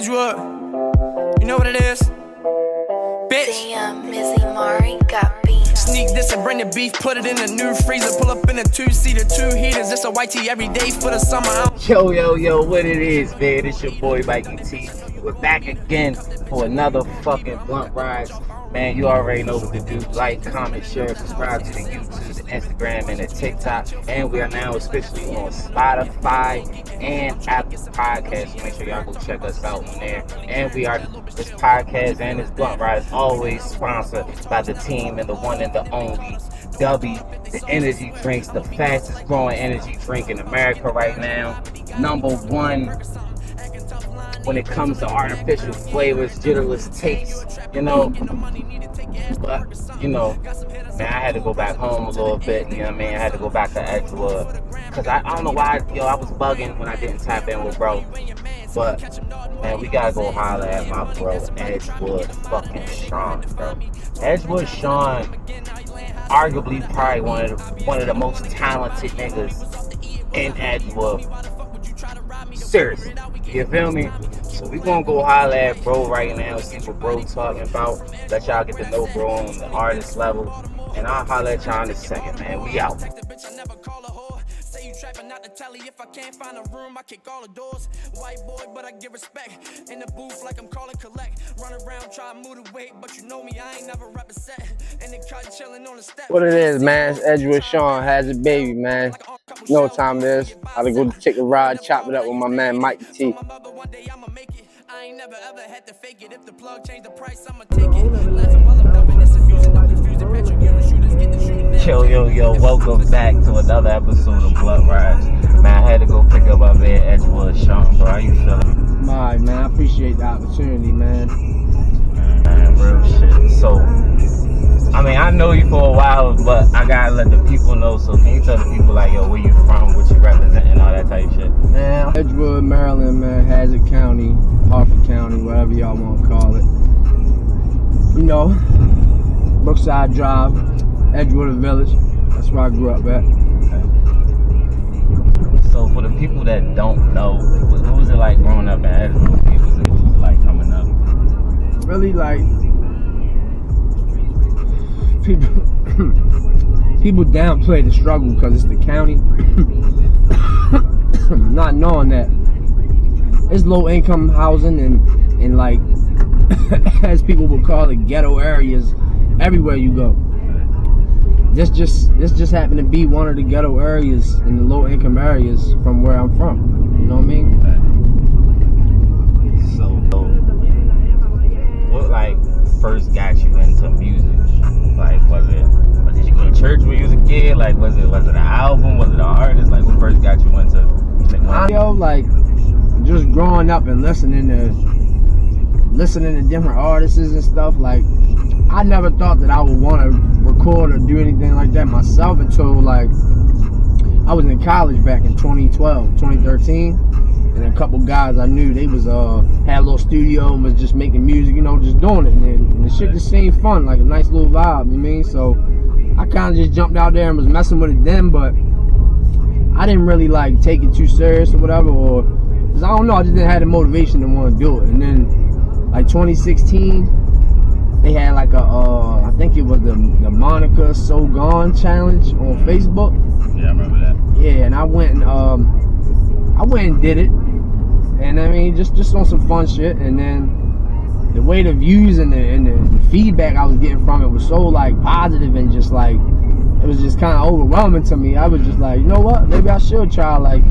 Edgewood, you know what it is? Bitch. Damn, Mizzy Mari got beef. Sneak this and bring the beef, put it in a new freezer. Pull up in a two-seater, 2 heaters. It's a white tee every day for the summer. Yo, what it is, man? It's your boy Mikey T. We're back again for another fucking blunt ride. Man, you already know what to do. Like, comment, share, subscribe to the YouTube, the Instagram, and the TikTok. And we are now officially on Spotify and Apple Podcasts. So make sure y'all go check us out on there. And this podcast and this blunt ride is always sponsored by the team and the one and the only W, the energy drinks, the fastest growing energy drink in America right now. #1 when it comes to artificial flavors, jitterless tastes, you know. But, you know, man, I had to go back home a little bit, you know what I mean? I had to go back to Edgewood. Because I don't know why, I was bugging when I didn't tap in with bro. But, man, we gotta go holler at my bro, Edgewood fucking Sean, bro. Edgewood Sean, arguably probably one of the most talented niggas in Edgewood. Seriously, you feel me? So we gonna go holler at bro right now, see what bro talking about. Let y'all get to know bro on the artist level. And I'll holler at y'all in a second, man. We out. Not to tell you if I can't find a room, I kick all the doors. White boy, but I give respect. In the booth like I'm calling collect. Run around, try to move the weight, but you know me, I ain't never represent. And the cut chilling on the step. What it is, man, it's Edgewood Sean has a baby, man. You know what time it is. I had to go take a ride, chop it up with my man Mikey T. I ain't never ever had to fake it. If the plug change the price, I'ma take it. Laughing while I'm dumping, it's amusing. Don't confuse the petrol unit shooters, get the shooting. Yo, welcome back to another episode of Blunt Rides. Man, I had to go pick up my man Edgewood Sean, bro. How you feeling? Alright, man, I appreciate the opportunity, man. Man, real shit. So, I mean, I know you for a while, but I gotta let the people know. So can you tell the people, like, yo, where you from, what you represent, and all that type of shit? Man, Edgewood, Maryland, man, Hazard County, Harford County, whatever y'all want to call it. You know, Brookside Drive, Edgewood Village. That's where I grew up at. Okay. So for the people that don't know, what was it like growing up in Edgewood? What was it like coming up? Really, like, people downplay the struggle because it's the county. Not knowing that it's low income housing and like as people would call it, ghetto areas everywhere you go. This just happened to be one of the ghetto areas in the low income areas from where I'm from. You know what I mean? So what like first got you into music? Like did you go to church when you was a kid? Like was it an album? Was it an artist? Like what first got you into music? Like just growing up and listening to different artists and stuff. Like I never thought that I would want to record or do anything like that myself until like I was in college back in 2013, and a couple guys I knew, they was had a little studio and was just making music, you know, just doing it, and the shit just seemed fun, like a nice little vibe, you know what I mean? So I kind of just jumped out there and was messing with it then, but I didn't really like take it too serious or whatever, or cause I don't know, I just didn't have the motivation to want to do it. And then like 2016, they had like I think it was the Monica So Gone challenge on Facebook. Yeah, I remember that. Yeah, and I went and did it, and I mean just on some fun shit. And then the way the views and the feedback I was getting from it was so like positive, and just like it was just kind of overwhelming to me. I was just like, you know what, maybe I should try to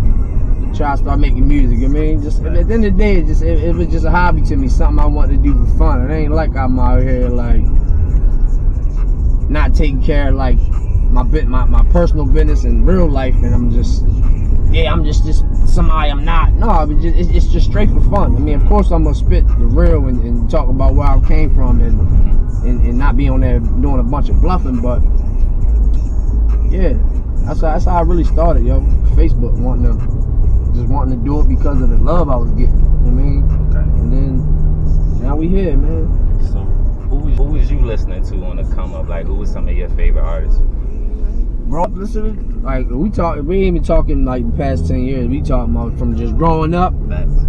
start making music. I mean, just at the end of the day, it was just a hobby to me, something I wanted to do for fun. It ain't like I'm out here like not taking care of like my personal business and real life, and I'm just somebody I'm not. No, it's just straight for fun. I mean, of course I'm gonna spit the real and talk about where I came from and not be on there doing a bunch of bluffing, but yeah, that's how I really started, yo. Facebook, wanting to do it because of the love I was getting. You know what I mean? Okay. And then now we here, man. So who was you listening to on the come up? Like who was some of your favorite artists? Bro, listen, like we ain't even talking like the past 10 years. We talking about from just growing up. Facts.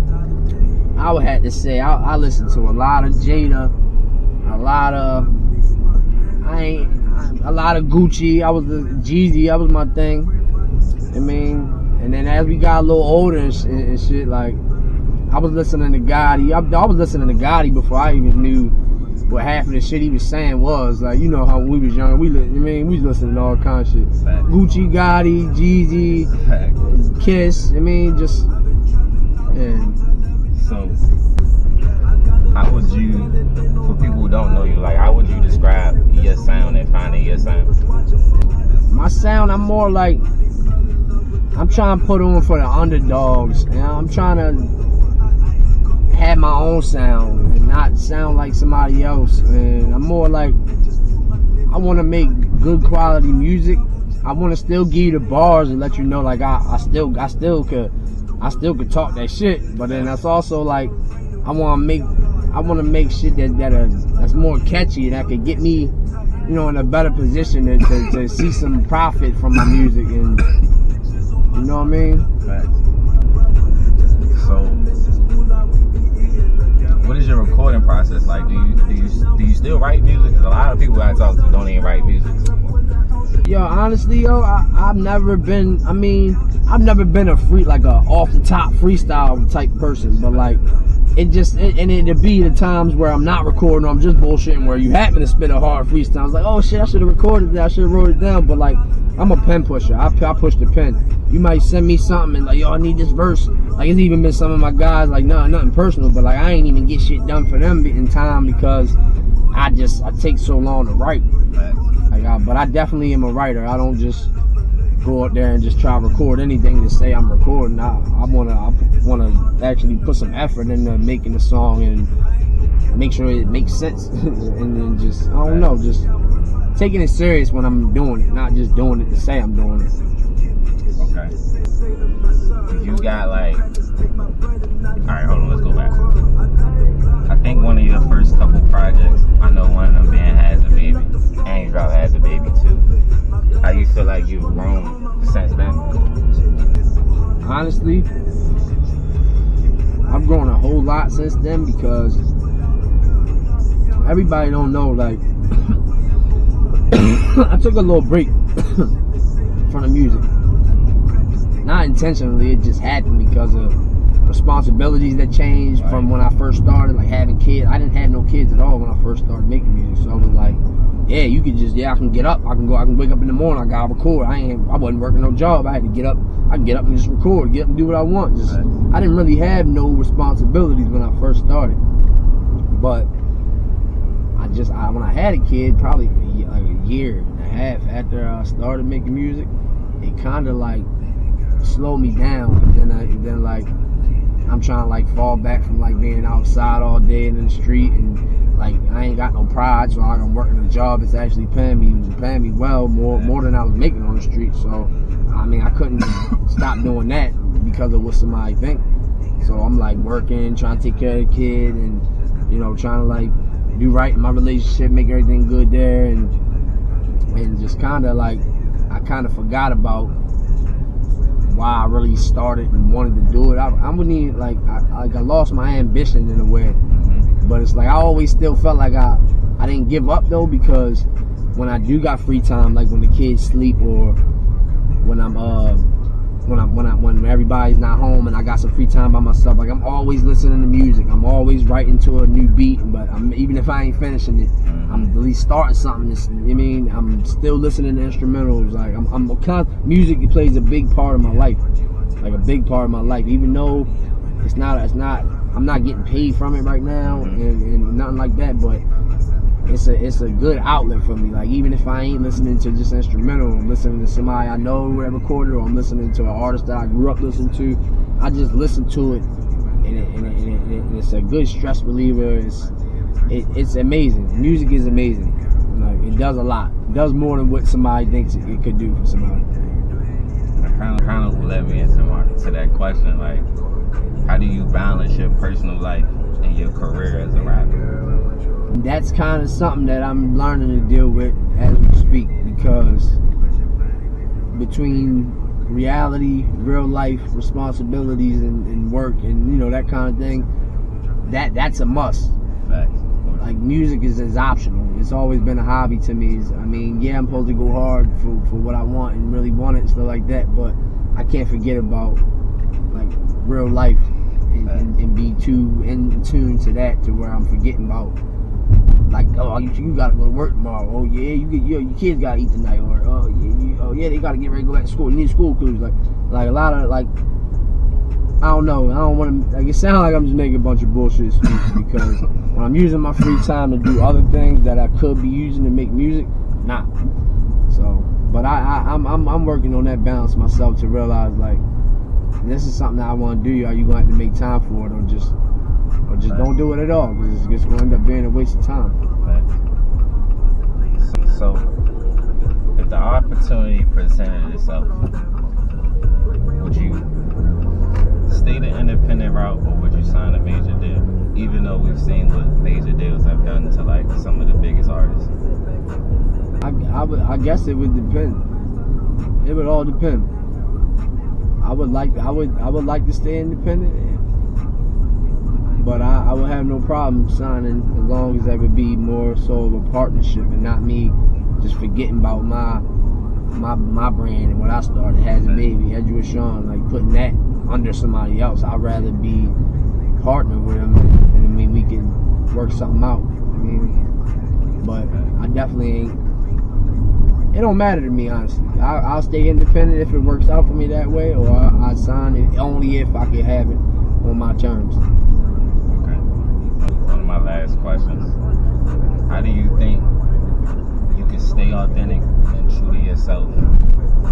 I I would have to say I listened to a lot of Jada, a lot of Gucci. I was the Jeezy. That was my thing. I mean, and then as we got a little older and shit, like I was listening to Gotti. I was listening to Gotti before I even knew what half of the shit he was saying was. Like, you know how when we was young, we was listening to all kinds of shit. Fact. Gucci, Gotti, Jeezy, Fact. Kiss. I mean, just yeah. So, how would you, for people who don't know you, like, how would you describe your sound and finding your sound? My sound, I'm more like, I'm trying to put on for the underdogs. You know, I'm trying to have my own sound and not sound like somebody else. And I'm more like, I want to make good quality music. I want to still give you the bars and let you know, like, I still could talk that shit. But then that's also like, I want to make shit that's more catchy, that could get me, you know, in a better position to see some profit from my music, and you know what I mean? Right. So, what is your recording process like? Do you still write music? 'Cause a lot of people I talk to don't even write music. Yo, honestly, I've never been a off the top freestyle type person, but like it'd be the times where I'm not recording, or I'm just bullshitting, where you happen to spit a hard freestyle. I was like, oh shit, I should have recorded that, I should have wrote it down. But like, I'm a pen pusher. I push the pen. You might send me something and like, yo, I need this verse. Like, it's even been some of my guys like, no, nothing personal, but like, I ain't even get shit done for them in time because I take so long to write. But I definitely am a writer. I don't just go out there and just try to record anything to say I'm recording. I wanna actually put some effort into making the song and make sure it makes sense. And then just, I don't know, just taking it serious when I'm doing it, not just doing it to say I'm doing it. Okay. You got like, alright, hold on, let's go back. I think one of your first couple projects, I know one of them being Has a Baby, and you dropped Has a Baby too. How you feel like you've grown since then? Honestly, I've grown a whole lot since then, because everybody don't know, like, I took a little break from the music. Not intentionally, it just happened because of responsibilities that changed from when I first started, like having kids. I didn't have no kids at all when I first started making music, so I was like, yeah, you could just, I can get up, I can wake up in the morning, I gotta record. I wasn't working no job. I had to get up, I can get up and just record, get up and do what I want. Just, I didn't really have no responsibilities when I first started. But when I had a kid, probably like a year and a half after I started making music, it kind of like slowed me down. And then like, I'm trying to like fall back from like being outside all day and in the street, and like I ain't got no pride, so like, I'm working a job that's actually paying me well, more than I was making on the street. So I mean, I couldn't stop doing that because of what somebody think. So I'm like working, trying to take care of the kid, and you know, trying to like do right in my relationship, make everything good there, and just kind of like, I kind of forgot about why I really started and wanted to do it. I wouldn't even, like, I lost my ambition in a way. But it's like, I always still felt like I didn't give up though, because when I do got free time, like when the kids sleep, or when when everybody's not home and I got some free time by myself, like I'm always listening to music. I'm always writing to a new beat, but even if I ain't finishing it, I'm at least starting something. I mean, I'm still listening to instrumentals. Like music plays a big part of my life, like a big part of my life. Even though I'm not getting paid from it right now, and nothing like that, but it's a good outlet for me. Like, even if I ain't listening to just instrumental, I'm listening to somebody I know that recorded, or I'm listening to an artist that I grew up listening to, I just listen to it, and it's a good stress reliever. It's amazing. Music is amazing. Like, it does a lot. It does more than what somebody thinks it could do for somebody. That kind of led me into that question, like, how do you balance your personal life and your career as a rapper? That's kind of something that I'm learning to deal with as we speak, because between reality, real life responsibilities, and work, and you know, that kind of thing, that's a must. Facts. Like music is optional. It's always been a hobby to me. I mean, yeah, I'm supposed to go hard for what I want and really want it and stuff like that, but I can't forget about like real life and be too in tune to that to where I'm forgetting about like, oh, you gotta go to work tomorrow. Oh yeah, your kids gotta eat tonight. Or oh yeah, they gotta get ready to go back to school. You need school clothes. Like a lot of like, I don't know. I don't want to. Like, it sounds like I'm just making a bunch of bullshit excuses because when I'm using my free time to do other things that I could be using to make music, nah. So, but I'm working on that balance myself to realize like this is something that I want to do. Are you gonna have to make time for it, or just don't do it at all? Because it's just gonna end up being a waste of time. So, if the opportunity presented itself, would you stay the independent route, or would you sign a major deal? Even though we've seen what major deals have done to like some of the biggest artists. I guess it would depend. It would all depend. I would like to stay independent, but I would have no problem signing as long as that would be more so of a partnership and not me just forgetting about my brand and what I started as a baby, Edgewood Sean, like putting that under somebody else. I'd rather be partnered with them and I mean we can work something out. I mean, but I definitely ain't. It don't matter to me, honestly. I'll stay independent if it works out for me that way, or I sign it only if I can have it on my terms. Okay. One of my last questions. How do you think you can stay authentic and true to yourself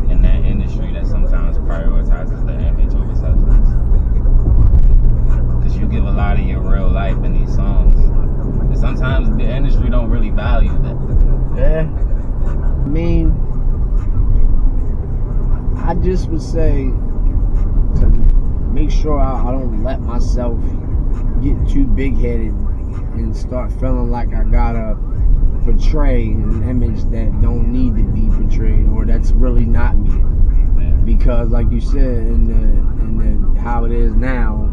in that industry that sometimes prioritizes the image over substance? Because you give a lot of your real life in these songs. And sometimes the industry don't really value that. Yeah. I mean, I just would say to make sure I don't let myself get too big-headed and start feeling like I gotta portray an image that don't need to be portrayed or that's really not me. Because, like you said, in the how it is now,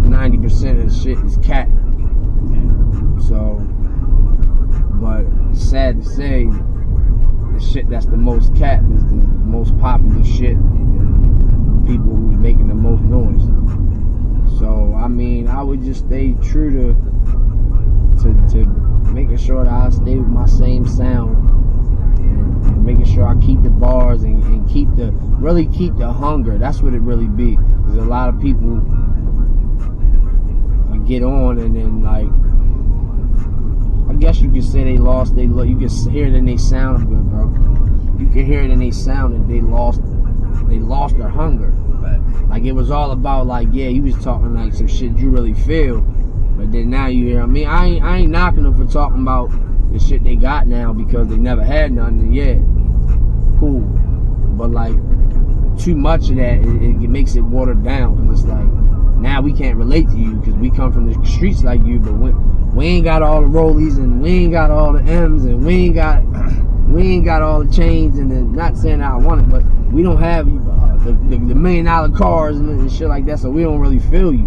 90% of the shit is cat. So. But it's sad to say, the shit that's the most cat is the most popular shit and people who's making the most noise. So I mean, I would just stay true to making sure that I stay with my same sound and making sure I keep the bars and keep the hunger. That's what it really be. Because a lot of people get on and then like. I guess you could say they lost. You can hear it in their sound, bro. You can hear it in their sound that they lost their hunger. Right. Like it was all about like, yeah, you was talking like some shit you really feel, but then now you hear. I mean, I ain't knocking them for talking about the shit they got now because they never had nothing. And yeah, cool. But like too much of that, it makes it watered down. Cause it's like now we can't relate to you because we come from the streets like you, but we ain't got all the rollies and we ain't got all the M's and we ain't got all the chains and then not saying I want it, but we don't have the $1 million cars and shit like that, so we don't really feel you.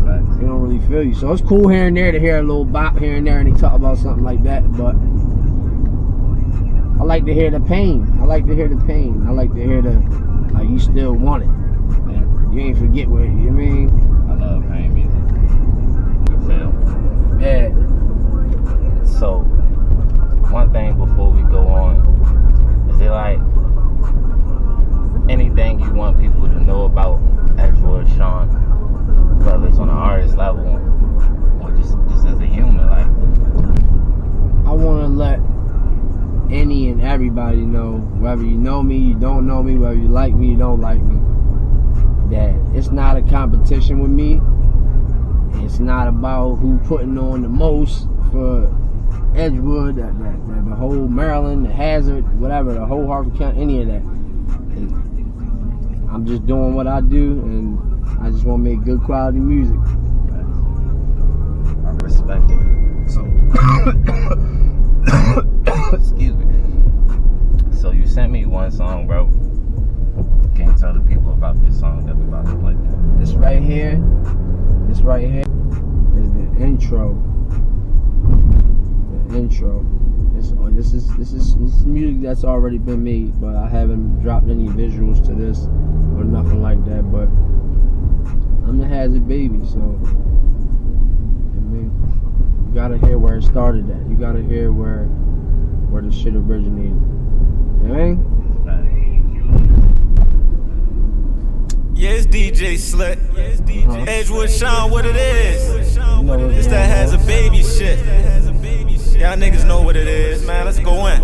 Right. We don't really feel you. So it's cool here and there to hear a little bop here and there and they talk about something like that, but I like to hear the pain. I like to hear the like you still want it. Yeah. You ain't forget where, you know what I mean? I love pain music. Good feel. Yeah. So, one thing before we go on, is there like anything you want people to know about Edgewood Sean, whether it's on an artist level or just as a human? Like, I want to let any and everybody know, whether you know me, you don't know me, whether you like me, you don't like me, that it's not a competition with me. It's not about who putting on the most for Edgewood, the whole Maryland, the Hazard, whatever, the whole Harford County, any of that. I'm just doing what I do, and I just want to make good quality music. I respect it. So, excuse me. So you sent me one song, bro. Can you tell the people about this song that we about to play? This right here is the intro. The intro. This is music that's already been made, but I haven't dropped any visuals to this or nothing like that. But I'm the Hazard baby, so I mean, you gotta hear where it started at. You gotta hear where the shit originated. You know what I mean? Yeah, it's DJ Slick. Edgewood Sean, what it is. You know what It's that has a baby shit. Y'all niggas know what it is, man. Let's go in.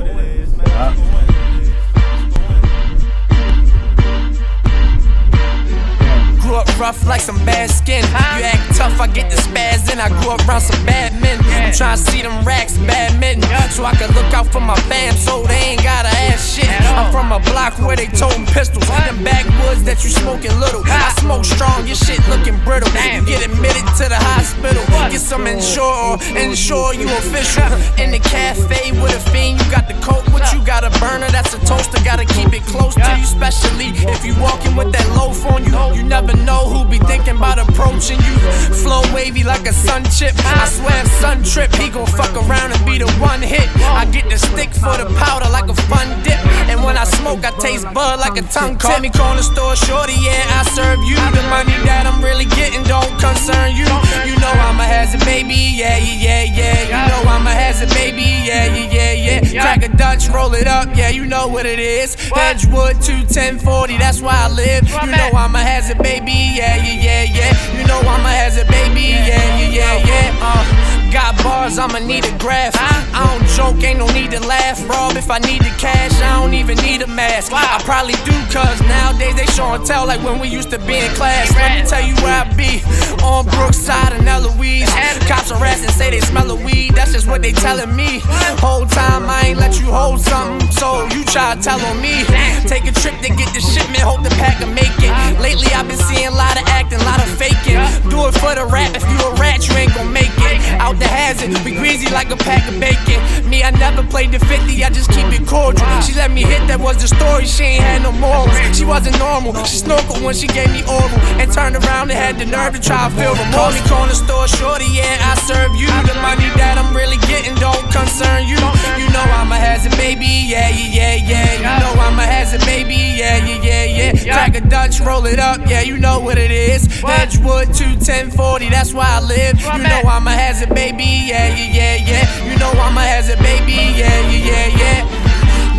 Grew up rough like some bad skin. You act tough, I get the spaz in. I grew up around some bad men. I'm trying to see them racks, badminton, so I can look out for my fam, so they ain't gotta ask shit. I'm from a block where they toting pistols. Them backwoods that you smoking little. I smoke strong, your shit looking brittle. You get admitted to the hospital. Get some insure, ensure you official. In the cafe with a fiend, you got the coke with you. Got a burner, that's a toaster. Gotta keep it close to you, especially if you walking with that loaf on you. You never know who be thinking about approaching you. Flow wavy like a sun chip. I swear if sun trip, he gon' fuck around and be the one hit. I get the stick for the powder like a fun dip. And when I smoke, I taste bud like a tongue tip. Call me corner store shorty, yeah, I serve you. The money that I'm really getting don't concern you. You know I'm a hazard, baby, yeah, yeah, yeah. You know I'm a hazard, baby, yeah, yeah, yeah, yeah. Crack a Dutch, roll it up, yeah, you know what it is. Edgewood 21040, that's where I live. You know I'm a hazard, baby, yeah, yeah, yeah, yeah. You know I'm a hazard, baby, yeah, yeah, yeah, yeah. Got bars, I'ma need a graph. I don't joke, ain't no need to laugh. Rob if I need the cash, I don't even need a mask. I probably do, cause nowadays they show and tell like when we used to be in class. Let me tell you where I be, on Brookside and Eloise. Cops harass and say they smell of weed, that's just what they telling me. Whole time I ain't let you hold something, so you try to tell on me. Take a trip to get the shipment, hope the pack can make it. Lately I've been seeing a lot of acting, a lot of faking. Do it for the rap, if you a rat you ain't gon' make it. Out the hazard, we greasy like a pack of bacon. Me, I never played the 50, I just keep it cordial. She let me hit, that was the story, she ain't had no morals. She wasn't normal, she snorkeled when she gave me oral. And turned around and had the nerve to try to feel remorse. Call me corner store shorty, yeah, I serve you. The money that I'm really getting don't concern you. You know I'm a hazard, baby, yeah, yeah, yeah, yeah. You know I'm a hazard, baby, yeah, yeah, yeah, yeah. Crack a Dutch, roll it up, yeah, you know what it is. Edgewood 21040, that's where I live. You know I'm a hazard, baby, yeah, yeah, yeah, yeah. You know I'm a hazard, baby, yeah, yeah, yeah, yeah.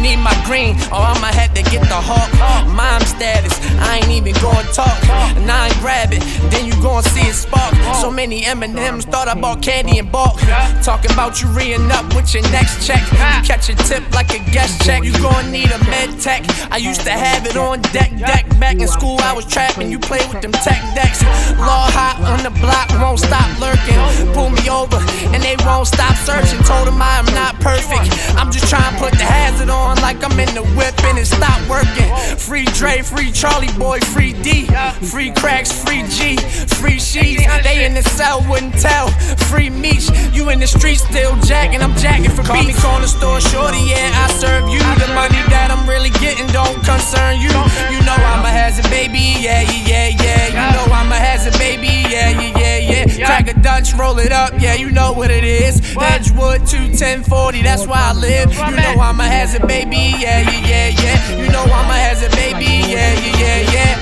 Need my green, or I'ma have to get the hawk. Mom status, I ain't even gonna talk. And I ain't grab it, then you gon' see it spark. So many M&M's, thought I bought candy in bulk. Talking about you re-ing up with your next check. You catch a tip like a guest check. You gon' need a med tech. I used to have it on deck. Back in school I was trapping, you play with them tech decks. Law hot on the block, won't stop lurking. Pull me over, and they won't stop searching. Told them I am not perfect, I'm just trying to put the hazard on like I'm in the whip and it stopped working. Free Dre, free Charlie boy, free D. Free cracks, free G, free sheets. They in the cell, wouldn't tell. Free Meech, you in the street still jacking, I'm jacking for beats. Call me corner store shorty, yeah, I serve you. The money that I'm really getting don't concern you. You know I'm a hazard, baby, yeah, yeah, yeah. You know I'm a hazard, baby, yeah, yeah, yeah, yeah. Crack a Dutch, roll it up, yeah, you know what it is. Edgewood 21040, that's where I live. You know I'm a hazard, baby, yeah, yeah, yeah, yeah. You know I'm a hazard, baby, yeah, yeah, yeah, yeah.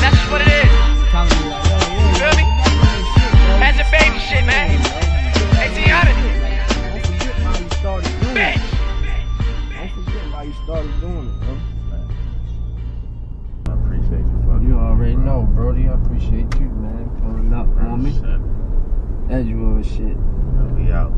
That's just what it is. You feel me? Hazard baby shit, man. Hey, Tiana. Bitch. Don't forget why you started doing it, bro. I appreciate you, fuck. You already know, Brody. I appreciate you, man, pulling up on me. Edgewood shit. We out.